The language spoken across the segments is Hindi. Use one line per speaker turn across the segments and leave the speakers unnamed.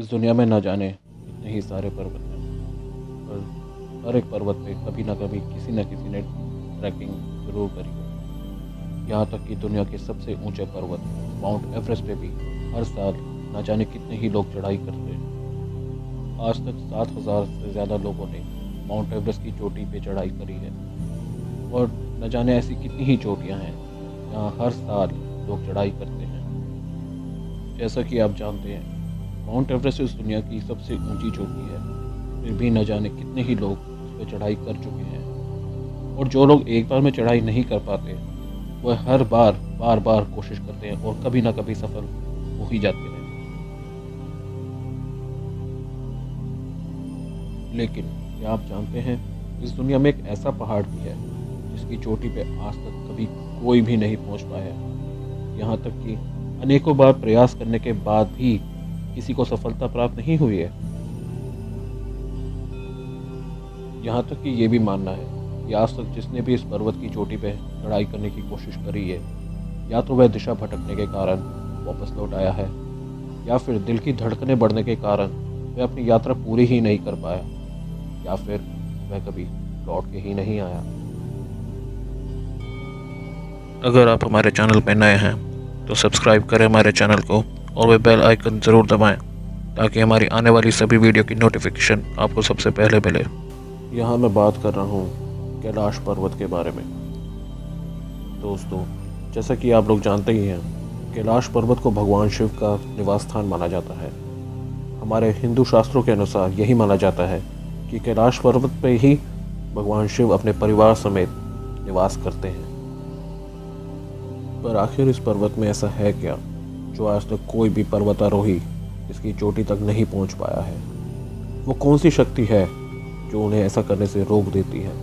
इस दुनिया में न जाने कितने ही सारे पर्वत हैं, पर हर एक पर्वत पे कभी न कभी किसी न किसी ने ट्रैकिंग ज़रूर करी हो। यहाँ तक कि दुनिया के सबसे ऊंचे पर्वत माउंट एवरेस्ट पे भी हर साल न जाने कितने ही लोग चढ़ाई करते हैं। आज तक 7,000 से ज़्यादा लोगों ने माउंट एवरेस्ट की चोटी पे चढ़ाई करी है और न जाने ऐसी कितनी ही चोटियाँ हैं जहाँ हर साल लोग चढ़ाई करते हैं। जैसा कि आप जानते हैं, माउंट एवरेस्ट इस दुनिया की सबसे ऊंची चोटी है, फिर भी न जाने कितने ही लोग उस पर चढ़ाई कर चुके हैं। और जो लोग एक बार में चढ़ाई नहीं कर पाते, वह हर बार बार कोशिश करते हैं और कभी ना कभी सफल हो ही जाते हैं। लेकिन क्या आप जानते हैं, इस दुनिया में एक ऐसा पहाड़ भी है जिसकी चोटी पे आज तक कभी कोई भी नहीं पहुंच पाया। यहाँ तक कि अनेकों बार प्रयास करने के बाद भी किसी को सफलता प्राप्त नहीं हुई है। यहाँ तक कि ये भी मानना है कि आज तक जिसने भी इस पर्वत की चोटी पे चढ़ाई करने की कोशिश करी है, या तो वह दिशा भटकने के कारण वापस लौट आया है, या फिर दिल की धड़कनें बढ़ने के कारण वह अपनी यात्रा पूरी ही नहीं कर पाया, या फिर वह कभी लौट के ही नहीं आया।
अगर आप हमारे चैनल पर नए हैं तो सब्सक्राइब करें हमारे चैनल को और वह बेल आइकन ज़रूर दबाएं ताकि हमारी आने वाली सभी वीडियो की नोटिफिकेशन आपको सबसे पहले मिले।
यहाँ मैं बात कर रहा हूँ कैलाश पर्वत के बारे में। दोस्तों, जैसा कि आप लोग जानते ही हैं, कैलाश पर्वत को भगवान शिव का निवास स्थान माना जाता है। हमारे हिंदू शास्त्रों के अनुसार यही माना जाता है कि कैलाश पर्वत पर ही भगवान शिव अपने परिवार समेत निवास करते हैं। पर आखिर इस पर्वत में ऐसा है क्या जो आज तक कोई भी पर्वतारोही इसकी चोटी तक नहीं पहुंच पाया है? वो कौन सी शक्ति है जो उन्हें ऐसा करने से रोक देती है?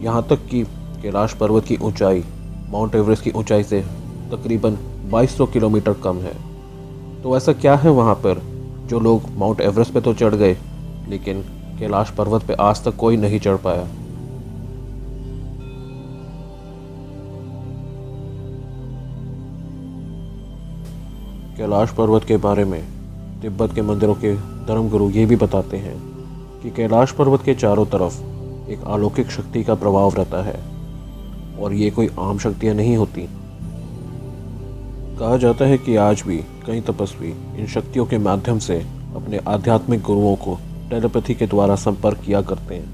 यहाँ तक कि कैलाश पर्वत की ऊंचाई माउंट एवरेस्ट की ऊंचाई से तकरीबन 2200 किलोमीटर कम है। तो ऐसा क्या है वहाँ पर जो लोग माउंट एवरेस्ट पे तो चढ़ गए, लेकिन कैलाश पर्वत पे आज तक कोई नहीं चढ़ पाया? कैलाश पर्वत के बारे में तिब्बत के मंदिरों के धर्मगुरु ये भी बताते हैं कि कैलाश पर्वत के चारों तरफ एक अलौकिक शक्ति का प्रभाव रहता है और ये कोई आम शक्तियाँ नहीं होती। कहा जाता है कि आज भी कई तपस्वी इन शक्तियों के माध्यम से अपने आध्यात्मिक गुरुओं को टेलीपैथी के द्वारा संपर्क किया करते हैं।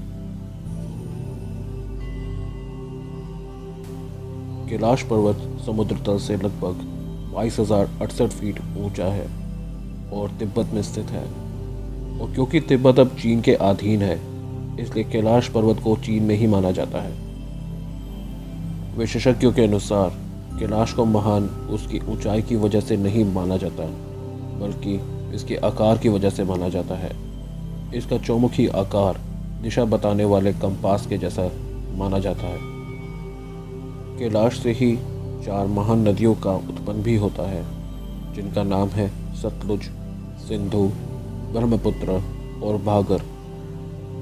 कैलाश पर्वत समुद्र तल से लगभग 22,068 फीट ऊंचा है और तिब्बत में स्थित है। और क्योंकि तिब्बत अब चीन के अधीन है, इसलिए कैलाश पर्वत को चीन में ही माना जाता है। विशेषज्ञों के अनुसार कैलाश को महान उसकी ऊंचाई की वजह से नहीं माना जाता, बल्कि इसके आकार की वजह से माना जाता है। इसका चौमुखी आकार दिशा बताने वाले कंपास के जैसा माना जाता है। कैलाश से ही 4 महान नदियों का उत्पन्न भी होता है, जिनका नाम है सतलुज, सिंधु, ब्रह्मपुत्र और भागर।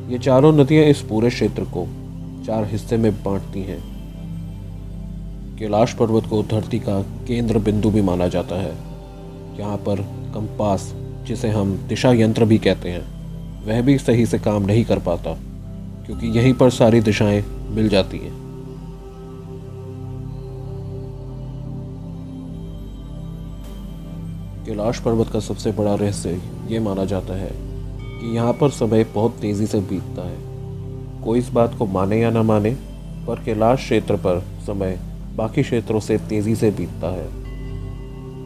ये चारों नदियां इस पूरे क्षेत्र को 4 हिस्से में बांटती हैं। कैलाश पर्वत को धरती का केंद्र बिंदु भी माना जाता है। यहाँ पर कंपास, जिसे हम दिशा यंत्र भी कहते हैं, वह भी सही से काम नहीं कर पाता, क्योंकि यहीं पर सारी दिशाएं मिल जाती हैं। कैलाश पर्वत का सबसे बड़ा रहस्य ये माना जाता है कि यहाँ पर समय बहुत तेज़ी से बीतता है। कोई इस बात को माने या ना माने, पर कैलाश क्षेत्र पर समय बाकी क्षेत्रों से तेज़ी से बीतता है।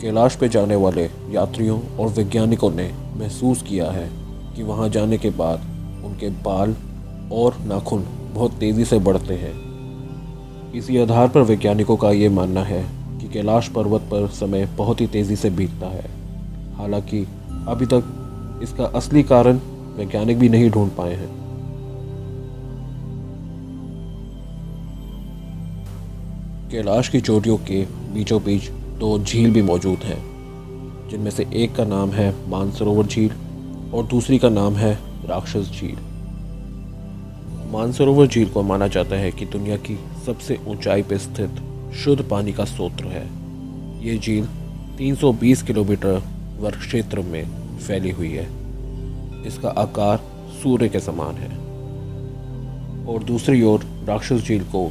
कैलाश पे जाने वाले यात्रियों और वैज्ञानिकों ने महसूस किया है कि वहाँ जाने के बाद उनके बाल और नाखून बहुत तेज़ी से बढ़ते हैं। इसी आधार पर वैज्ञानिकों का ये मानना है कि कैलाश पर्वत पर समय बहुत ही तेज़ी से बीतता है। हालांकि अभी तक इसका असली कारण वैज्ञानिक भी नहीं ढूंढ पाए हैं। कैलाश की चोटियों के बीचों बीच 2 झील भी मौजूद हैं, जिनमें से एक का नाम है मानसरोवर झील और दूसरी का नाम है राक्षस झील। मानसरोवर झील को माना जाता है कि दुनिया की सबसे ऊंचाई पर स्थित शुद्ध पानी का स्रोत है। ये झील 320 किलोमीटर
वर्ग क्षेत्र में फैली हुई है। इसका आकार सूर्य के समान है। और दूसरी ओर राक्षस झील को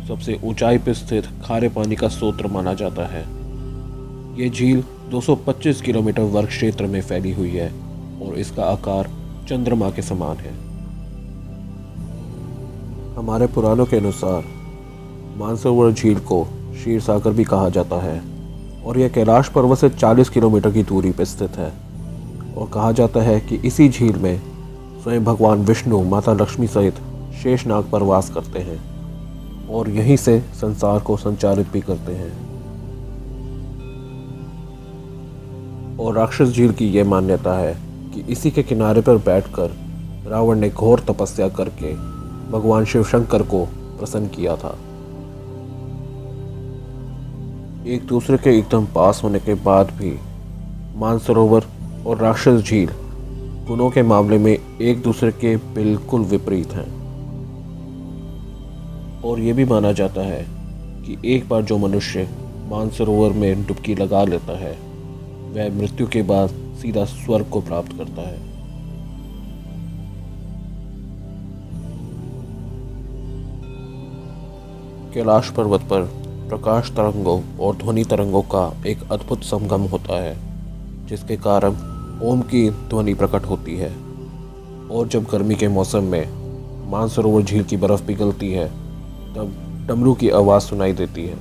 सबसे ऊंचाई पर स्थित खारे पानी का स्रोत माना जाता है। ये झील 225 किलोमीटर वर्ग क्षेत्र में फैली हुई है और इसका आकार चंद्रमा के समान है। हमारे पुराणों के अनुसार मानसरोवर झील को क्षीर सागर भी कहा जाता है और यह कैलाश पर्वत से 40 किलोमीटर की दूरी पर स्थित है। और कहा जाता है कि इसी झील में स्वयं भगवान विष्णु माता लक्ष्मी सहित शेषनाग पर वास करते हैं और यहीं से संसार को संचालित भी करते हैं। और राक्षस झील की यह मान्यता है कि इसी के किनारे पर बैठकर रावण ने घोर तपस्या करके भगवान शिव शंकर को प्रसन्न किया था। एक दूसरे के एकदम पास होने के बाद भी मानसरोवर और राक्षस झील गुणों के मामले में एक दूसरे के बिल्कुल विपरीत हैं। और ये भी माना जाता है कि एक बार जो मनुष्य मानसरोवर में डुबकी लगा लेता है वह मृत्यु के बाद सीधा स्वर्ग को प्राप्त करता है। कैलाश पर्वत पर प्रकाश तरंगों और ध्वनि तरंगों का एक अद्भुत संगम होता है, जिसके कारण ओम की ध्वनि प्रकट होती है। और जब गर्मी के मौसम में मानसरोवर झील की बर्फ पिघलती है तब डमरू की आवाज़ सुनाई देती है।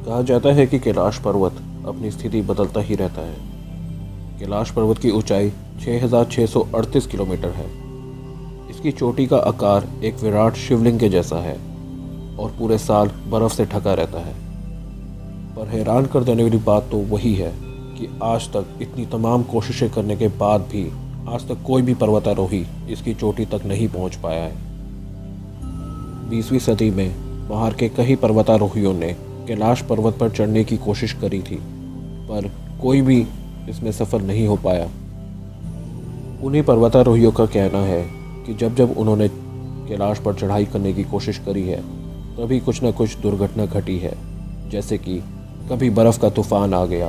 कहा जाता है कि कैलाश पर्वत अपनी स्थिति बदलता ही रहता है। कैलाश पर्वत की ऊंचाई 6,638 किलोमीटर है। इसकी चोटी का आकार एक विराट शिवलिंग के जैसा है और पूरे साल बर्फ से ढका रहता है। पर हैरान कर देने वाली बात तो वही है कि आज तक इतनी तमाम कोशिशें करने के बाद भी आज तक कोई भी पर्वतारोही इसकी चोटी तक नहीं पहुंच पाया है। 20वीं सदी में बाहर के कई पर्वतारोहियों ने कैलाश पर्वत पर चढ़ने की कोशिश करी थी, पर कोई भी इसमें सफल नहीं हो पाया। उन्हीं पर्वतारोहियों का कहना है कि जब जब उन्होंने कैलाश पर चढ़ाई करने की कोशिश करी है तभी कुछ न कुछ दुर्घटना घटी है, जैसे कि कभी बर्फ़ का तूफान आ गया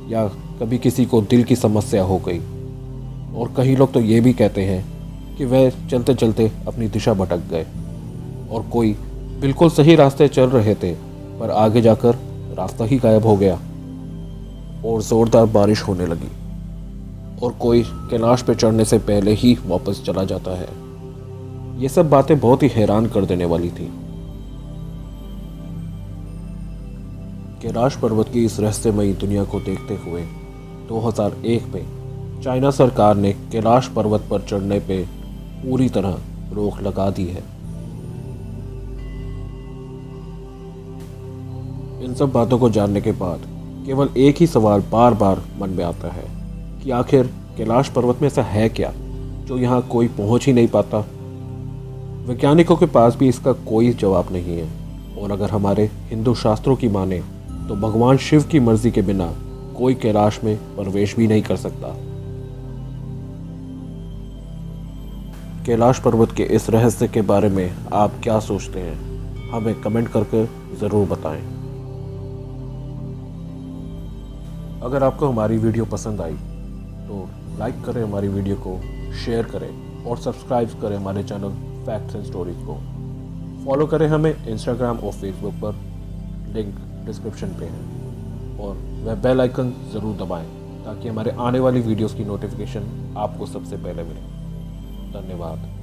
या कभी किसी को दिल की समस्या हो गई। और कई लोग तो ये भी कहते हैं कि वह चलते चलते अपनी दिशा भटक गए और कोई बिल्कुल सही रास्ते चल रहे थे पर आगे जाकर रास्ता ही गायब हो गया और ज़ोरदार बारिश होने लगी और कोई कैलाश पे चढ़ने से पहले ही वापस चला जाता है। ये सब बातें बहुत ही हैरान कर देने वाली थी। कैलाश पर्वत की इस रहस्यमयी दुनिया को देखते हुए 2001 में चाइना सरकार ने कैलाश पर्वत पर चढ़ने पे पूरी तरह रोक लगा दी है। इन सब बातों को जानने के बाद केवल एक ही सवाल बार बार मन में आता है कि आखिर कैलाश पर्वत में ऐसा है क्या जो यहाँ कोई पहुँच ही नहीं पाता। वैज्ञानिकों के पास भी इसका कोई जवाब नहीं है और अगर हमारे हिंदू शास्त्रों की माने तो भगवान शिव की मर्जी के बिना कोई कैलाश में प्रवेश भी नहीं कर सकता। कैलाश पर्वत के इस रहस्य के बारे में आप क्या सोचते हैं, हमें कमेंट करके ज़रूर बताएं। अगर आपको हमारी वीडियो पसंद आई तो लाइक करें हमारी वीडियो को, शेयर करें और सब्सक्राइब करें हमारे चैनल फैक्ट्स एंड स्टोरीज को। फॉलो करें हमें इंस्टाग्राम और फेसबुक पर, लिंक डिस्क्रिप्शन पे है। और वह बेल आइकन ज़रूर दबाएं ताकि हमारे आने वाली वीडियोस की नोटिफिकेशन आपको सबसे पहले मिले। धन्यवाद।